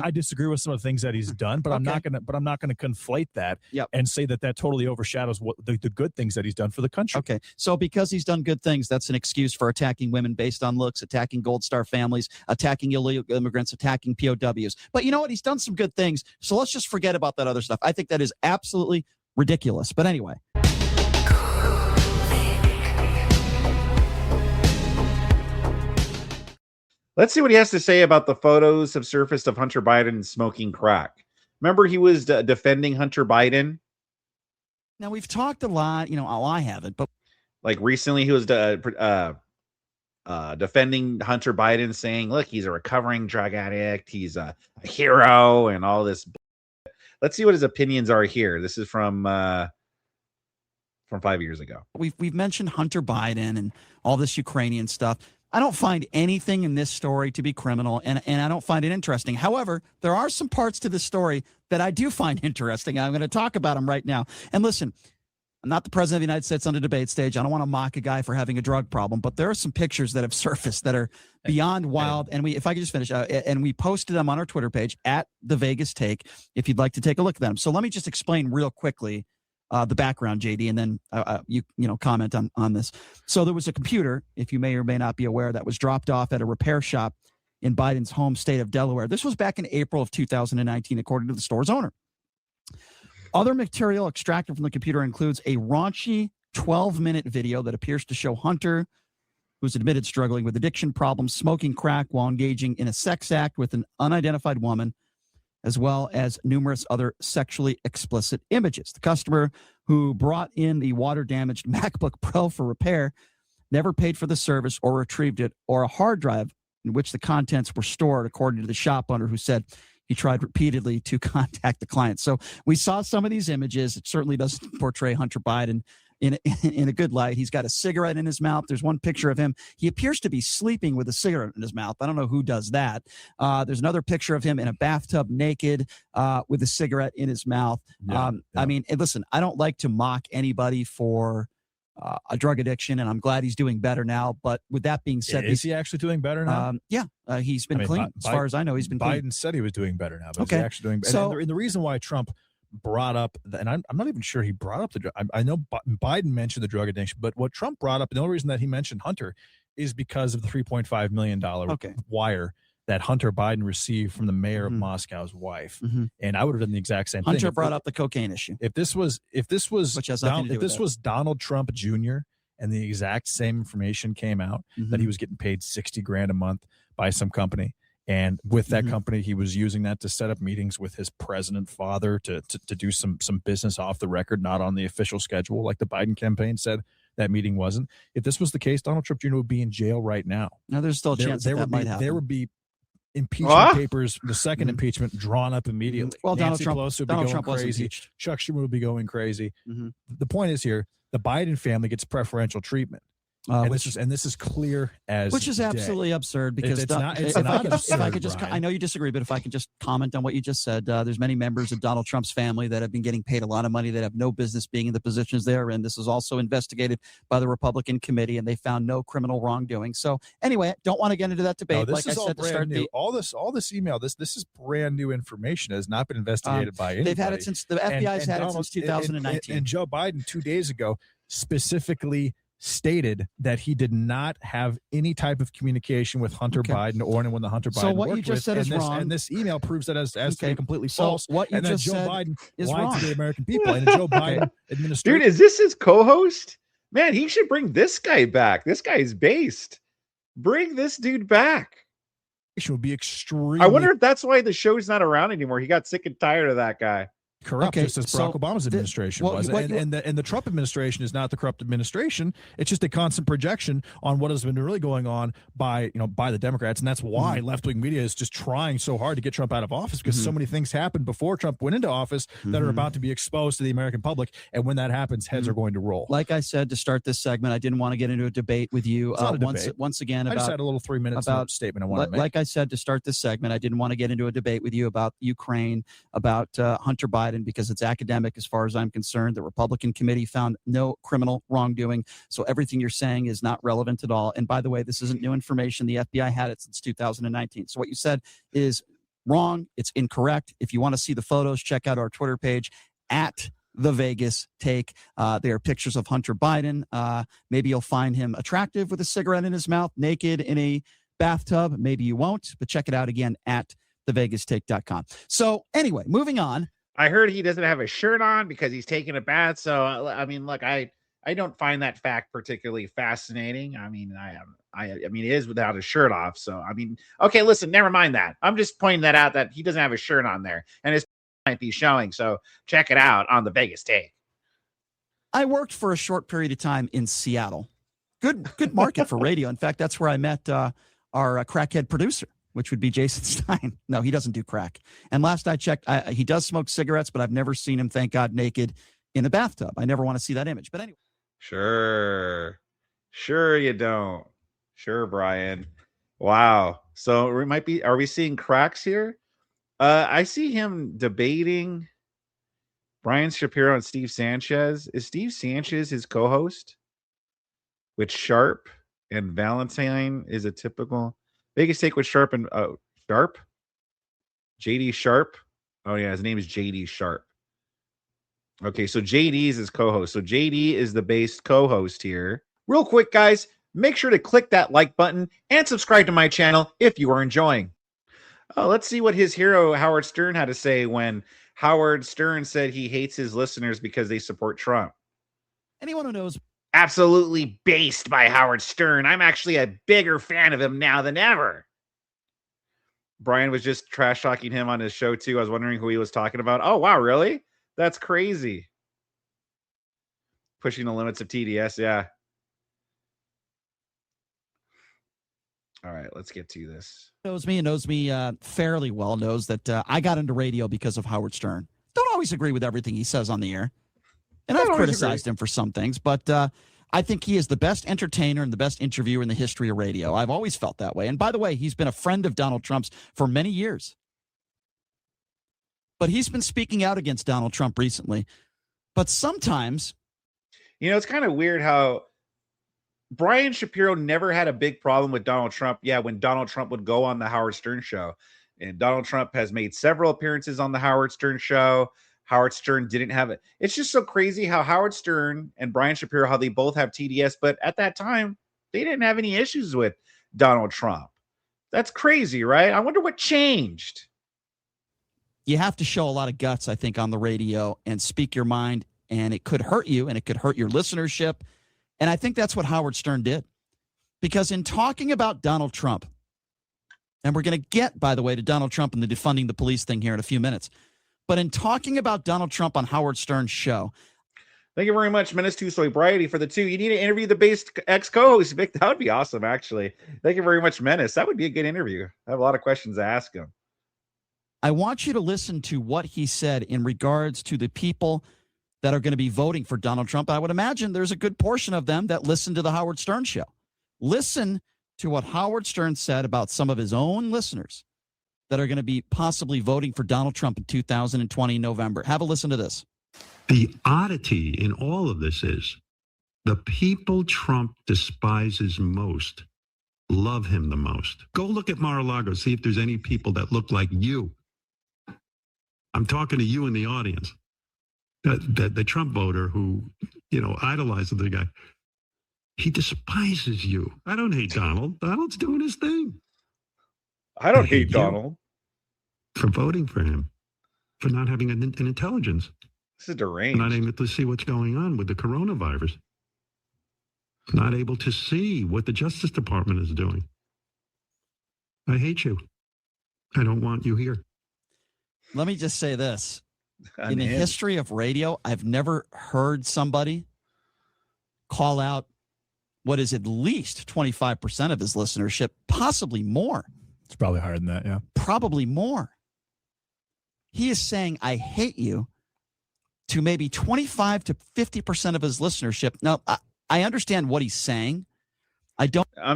I disagree with some of the things that he's done, but I'm not gonna conflate that and say that totally overshadows what the good things that he's done for the country. Okay, so because he's done good things, that's an excuse for attacking women based on looks, attacking Gold Star families, attacking illegal immigrants, attacking POWs. But you know what? He's done some good things, so let's just forget about that other stuff. I think that is absolutely ridiculous. But anyway. Let's see what he has to say about the photos have surfaced of Hunter Biden smoking crack. Remember, he was defending Hunter Biden. Now, we've talked a lot, I haven't, but like recently he was defending Hunter Biden, saying, look, he's a recovering drug addict. He's a hero and all this. Let's see what his opinions are here. This is from 5 years ago. We've mentioned Hunter Biden and all this Ukrainian stuff. I don't find anything in this story to be criminal, and I don't find it interesting. However, there are some parts to this story that I do find interesting. I'm going to talk about them right now. And listen, I'm not the president of the United States on the debate stage. I don't want to mock a guy for having a drug problem, but there are some pictures that have surfaced that are beyond wild. And if I could just finish, and we posted them on our Twitter page at The Vegas Take, if you'd like to take a look at them. So let me just explain real quickly the background, JD, and then you comment on this. So there was a computer, if you may or may not be aware, that was dropped off at a repair shop in Biden's home state of Delaware. This was back in April of 2019, according to the store's owner. Other material extracted from the computer includes a raunchy 12-minute video that appears to show Hunter, who's admitted struggling with addiction problems, smoking crack while engaging in a sex act with an unidentified woman, as well as numerous other sexually explicit images. The customer who brought in the water-damaged MacBook Pro for repair never paid for the service or retrieved it, or a hard drive in which the contents were stored, according to the shop owner, who said he tried repeatedly to contact the client. So we saw some of these images. It certainly doesn't portray Hunter Biden in a good light. He's got a cigarette in his mouth. There's one picture of him. He appears to be sleeping with a cigarette in his mouth. I don't know who does that. There's another picture of him in a bathtub naked with a cigarette in his mouth. I mean, listen, I don't like to mock anybody for a drug addiction, and I'm glad he's doing better now. But with that being said, is he actually doing better now? He's been clean. As far as I know, he's been clean. Biden said he was doing better now, but is he actually doing better? So, and the reason why Trump brought up, and I'm not even sure he brought up I know Biden mentioned the drug addiction, but what Trump brought up, the only reason that he mentioned Hunter is because of the $3.5 million wire that Hunter Biden received from the mayor of Moscow's wife. And I would have done the exact same thing. Hunter brought up the cocaine issue. If this was Donald Trump Jr. and the exact same information came out that he was getting paid $60,000 a month by some company, and with that company, he was using that to set up meetings with his president father to do some business off the record, not on the official schedule, like the Biden campaign said that meeting wasn't. If this was the case, Donald Trump Jr. would be in jail right now. Now, there's still a chance that might happen. There would be impeachment papers, the second impeachment, drawn up immediately. Well, Nancy Donald Pelosi would Trump be going crazy. impeached. Chuck Schumer would be going crazy. The point is here, the Biden family gets preferential treatment. This is clear as which is absolutely absurd, because I know you disagree, but if I could just comment on what you just said, there's many members of Donald Trump's family that have been getting paid a lot of money that have no business being in the positions they're in. This is also investigated by the Republican committee, and they found no criminal wrongdoing. So anyway, don't want to get into that debate. This is all brand new. All this email, this is brand new information. It has not been investigated by anybody. They've had it since the FBI's had it since 2019. And Joe Biden 2 days ago specifically stated that he did not have any type of communication with Hunter Biden or anyone that Hunter Biden so what worked you just with, said is wrong. And this email proves that as to be completely false. What you and just that Joe said Biden is lied wrong to the American people. And the Joe Biden administration. Dude, is this his co-host? Man, he should bring this guy back. This guy is based. Bring this dude back. Would be extremely. I wonder if that's why the show's not around anymore. He got sick and tired of that guy. Corrupt, just as Barack Obama's administration was. And the Trump administration is not the corrupt administration. It's just a constant projection on what has been really going on by the Democrats. And that's why left-wing media is just trying so hard to get Trump out of office, because so many things happened before Trump went into office that are about to be exposed to the American public. And when that happens, heads are going to roll. Like I said to start this segment, I didn't want to get into a debate with you once again. I just had a little 3 minutes statement I wanted to make. Like I said to start this segment, I didn't want to get into a debate with you about Ukraine, about Hunter Biden, because it's academic as far as I'm concerned. The Republican committee found no criminal wrongdoing, so everything you're saying is not relevant at all. And by the way, this isn't new information. The FBI had it since 2019. So what you said is wrong. It's incorrect. If you want to see the photos, check out our Twitter page at The Vegas Take. There are pictures of Hunter Biden. Maybe you'll find him attractive with a cigarette in his mouth, naked in a bathtub. Maybe you won't, but check it out again at thevegastake.com. So anyway, moving on. I heard he doesn't have a shirt on because he's taking a bath. So, I mean, look, I don't find that fact particularly fascinating. I mean, I mean, he is without his shirt off. So, I mean, okay, listen, never mind that. I'm just pointing that out that he doesn't have a shirt on there and his might be showing. So check it out on the Vegas Take. I worked for a short period of time in Seattle. Good market for radio. In fact, that's where I met our crackhead producer, which would be Jason Stein. No, he doesn't do crack. And last I checked, he does smoke cigarettes, but I've never seen him, thank God, naked in a bathtub. I never want to see that image. But anyway. Sure you don't. Sure, Brian. Wow. So are we seeing cracks here? I see him debating Brian Shapiro and Steve Sanchez. Is Steve Sanchez his co-host? With Sharp and Valentine is a typical Vegas Take with Sharp and Sharp? JD Sharp? Oh yeah, his name is JD Sharp. Okay, so JD is his co-host. So JD is the base co-host here. Real quick, guys, make sure to click that like button and subscribe to my channel if you are enjoying. Let's see what his hero Howard Stern had to say when Howard Stern said he hates his listeners because they support Trump. Anyone who knows. Absolutely based by Howard Stern. I'm actually a bigger fan of him now than ever. Brian was just trash talking him on his show too. I was wondering who he was talking about. Oh, wow, really? That's crazy. Pushing the limits of TDS, yeah. All right, let's get to this. Knows me fairly well, knows that I got into radio because of Howard Stern. Don't always agree with everything he says on the air. And I've criticized him for some things, but I think he is the best entertainer and the best interviewer in the history of radio. I've always felt that way. And by the way, he's been a friend of Donald Trump's for many years. But he's been speaking out against Donald Trump recently. But sometimes... You know, it's kind of weird how Brian Shapiro never had a big problem with Donald Trump. Yeah, when Donald Trump would go on the Howard Stern show. And Donald Trump has made several appearances on the Howard Stern show. Howard Stern didn't have it. It's just so crazy how Howard Stern and Brian Shapiro, how they both have TDS, but at that time, they didn't have any issues with Donald Trump. That's crazy, right? I wonder what changed. You have to show a lot of guts, I think, on the radio and speak your mind, and it could hurt you, and it could hurt your listenership. And I think that's what Howard Stern did. Because in talking about Donald Trump, and we're going to get, by the way, to Donald Trump and the defunding the police thing here in a few minutes, but in talking about Donald Trump on Howard Stern's show. Thank you very much, Menace 2 Soy Briety, for the 2. You need to interview the base ex-co-host, Vic. That would be awesome, actually. Thank you very much, Menace. That would be a good interview. I have a lot of questions to ask him. I want you to listen to what he said in regards to the people that are going to be voting for Donald Trump. I would imagine there's a good portion of them that listen to the Howard Stern show. Listen to what Howard Stern said about some of his own listeners that are going to be possibly voting for Donald Trump in 2020 November. Have a listen to this. The oddity in all of this is the people Trump despises most love him the most. Go look at Mar-a-Lago, see if there's any people that look like you. I'm talking to you in the audience. The Trump voter who, idolizes the guy. He despises you. I don't hate Donald. Donald's doing his thing. I don't hate Donald. For voting for him, for not having an intelligence. This is deranged. Not able to see what's going on with the coronavirus. Not able to see what the Justice Department is doing. I hate you. I don't want you here. Let me just say this. In the history of radio, I've never heard somebody call out what is at least 25% of his listenership, possibly more. It's probably higher than that, yeah. Probably more. He is saying, I hate you, to maybe 25 to 50% of his listenership. Now, I understand what he's saying.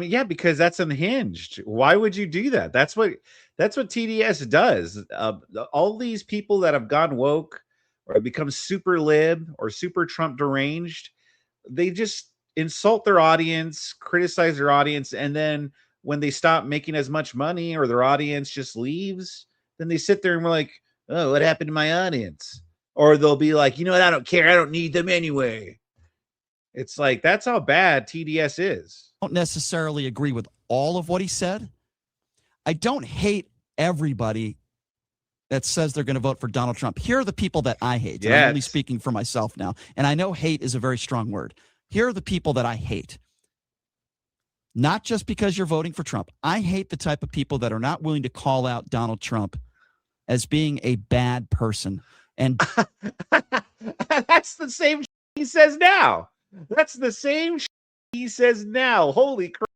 Yeah, because that's unhinged. Why would you do that? That's what TDS does. All these people that have gone woke or become super lib or super Trump deranged, they just insult their audience, criticize their audience, and then when they stop making as much money or their audience just leaves, then they sit there and we're like, oh, what happened to my audience? Or they'll be like, you know what? I don't care. I don't need them anyway. It's like, that's how bad TDS is. I don't necessarily agree with all of what he said. I don't hate everybody that says they're going to vote for Donald Trump. Here are the people that I hate. And I'm only speaking for myself now. And I know hate is a very strong word. Here are the people that I hate. Not just because you're voting for Trump. I hate the type of people that are not willing to call out Donald Trump as being a bad person. And that's the same he says now. That's the same he says now. Holy crap.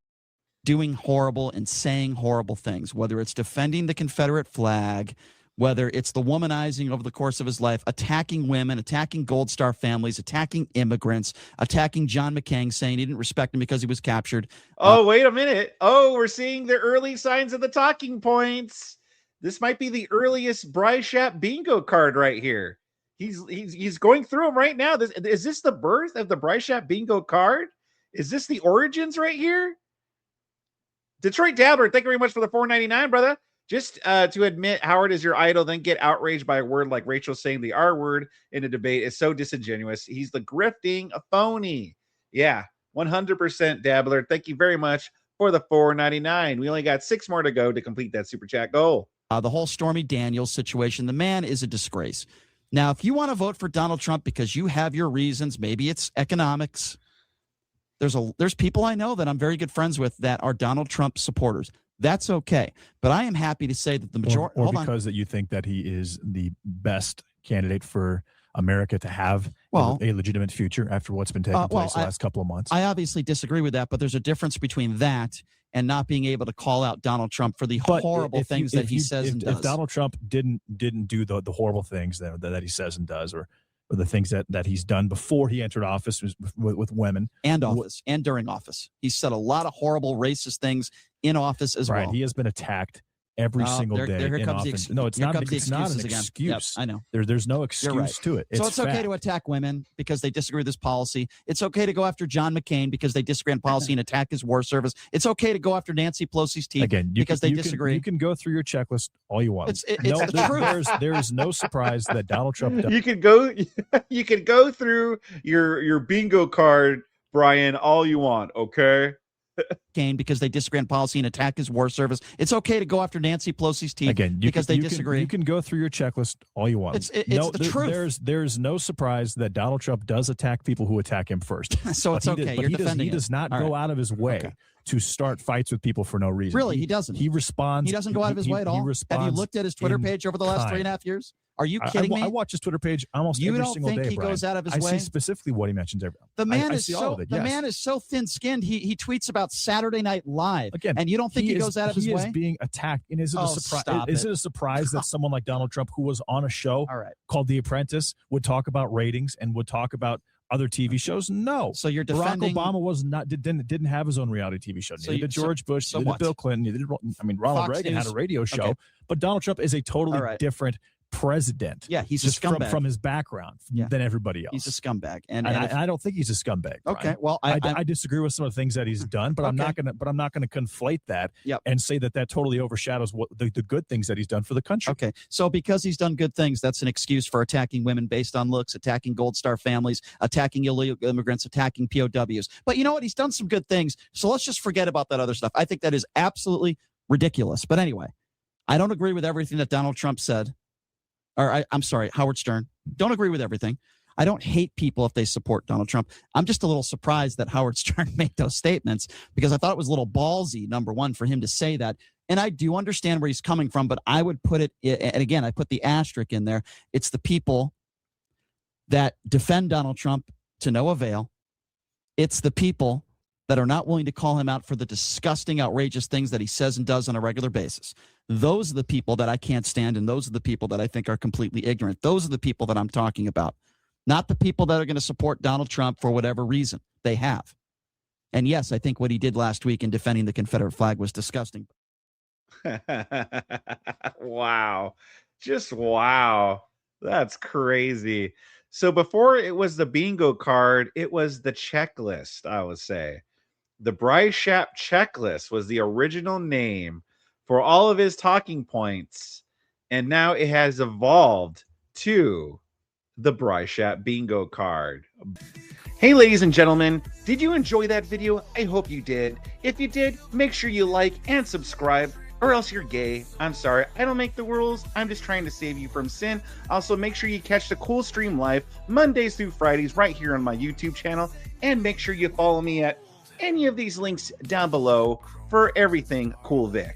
Doing horrible and saying horrible things, whether it's defending the Confederate flag, whether it's the womanizing over the course of his life, attacking women, attacking Gold Star families, attacking immigrants, attacking John McCain, saying he didn't respect him because he was captured. Oh, wait a minute. Oh, we're seeing the early signs of the talking points. This might be the earliest Brian Shapiro Bingo Card right here. He's going through them right now. Is this the birth of the Brian Shapiro Bingo Card? Is this the origins right here? Detroit Dabbler, thank you very much for the $4.99, brother. Just to admit Howard is your idol, then get outraged by a word like Rachel saying the R word in a debate is so disingenuous. He's the grifting a phony. Yeah, 100% Dabbler. Thank you very much for the $4.99. We only got 6 more to go to complete that super chat goal. The whole Stormy Daniels situation, the man is a disgrace. Now, if you want to vote for Donald Trump because you have your reasons, maybe it's economics. There's people I know that I'm very good friends with that are Donald Trump supporters. That's okay. But I am happy to say that the majority... Or because that you think that he is the best candidate for America to have a legitimate future after what's been taking place the last couple of months. I obviously disagree with that, but there's a difference between that and not being able to call out Donald Trump for the horrible things that he says and does. If Donald Trump didn't do the horrible things that he says and does, or the things that he's done before he entered office with women and during office, he said a lot of horrible racist things in office as well. He has been attacked every single day in office. No, it's not an excuse. Yep, I know. There's no excuse to it. So it's okay to attack women because they disagree with this policy. It's okay to go after John McCain because they disagree on policy and attack his war service. It's okay to go after Nancy Pelosi's team because they disagree. You can go through your checklist all you want. It's the truth. There is no surprise that Donald Trump does. You can go through your bingo card, Brian, all you want, okay? Because they disagree on policy and attack his war service. It's okay to go after Nancy Pelosi's team because they disagree. You can go through your checklist all you want. It's the truth. There's no surprise that Donald Trump does attack people who attack him first. So it's okay. He does not go out of his way to start fights with people for no reason. Really, he doesn't. He responds. He doesn't go out of his way at all. Have you looked at his Twitter page over the last 3.5 years? Are you kidding me? I watch his Twitter page almost every single day. You don't think he goes out of his way? I see specifically what he mentions every. The man is so thin-skinned. He tweets about Saturday Night Live, and you don't think he goes out of his way? He is being attacked, and is it a surprise? Is it a surprise that someone like Donald Trump, who was on a show called The Apprentice, would talk about ratings and would talk about other TV shows? No. So you're defending Barack Obama didn't have his own reality TV show. Neither did George Bush. Neither did Bill Clinton. Neither did, Ronald Reagan had a radio show, but Donald Trump is a totally different president. Yeah, he's a scumbag from his background than everybody else. He's a scumbag, and I don't think he's a scumbag. Brian. Okay, well, I disagree with some of the things that he's done, but I'm not gonna conflate that and say that totally overshadows what the good things that he's done for the country. Okay, so because he's done good things, that's an excuse for attacking women based on looks, attacking Gold Star families, attacking illegal immigrants, attacking POWs. But you know what? He's done some good things, so let's just forget about that other stuff. I think that is absolutely ridiculous. But anyway, I don't agree with everything that Donald Trump said. I'm sorry, Howard Stern. Don't agree with everything. I don't hate people if they support Donald Trump. I'm just a little surprised that Howard Stern made those statements because I thought it was a little ballsy, number one, for him to say that. And I do understand where he's coming from, but I would put it, and again, I put the asterisk in there. It's the people that defend Donald Trump to no avail. It's the people that are not willing to call him out for the disgusting, outrageous things that he says and does on a regular basis. Those are the people that I can't stand, and those are the people that I think are completely ignorant. Those are the people that I'm talking about, not the people that are going to support Donald Trump for whatever reason they have. And yes, I think what he did last week in defending the Confederate flag was disgusting. Wow. Just wow. That's crazy. So before it was the bingo card, it was the checklist, I would say. The Brian Shapiro checklist was the original name for all of his talking points. And now it has evolved to the Brian Shapiro Bingo Card. Hey, ladies and gentlemen, did you enjoy that video? I hope you did. If you did, make sure you like and subscribe, or else you're gay. I'm sorry, I don't make the rules. I'm just trying to save you from sin. Also, make sure you catch the Cool Stream live Mondays through Fridays right here on my YouTube channel. And make sure you follow me at any of these links down below for everything Cool Vic.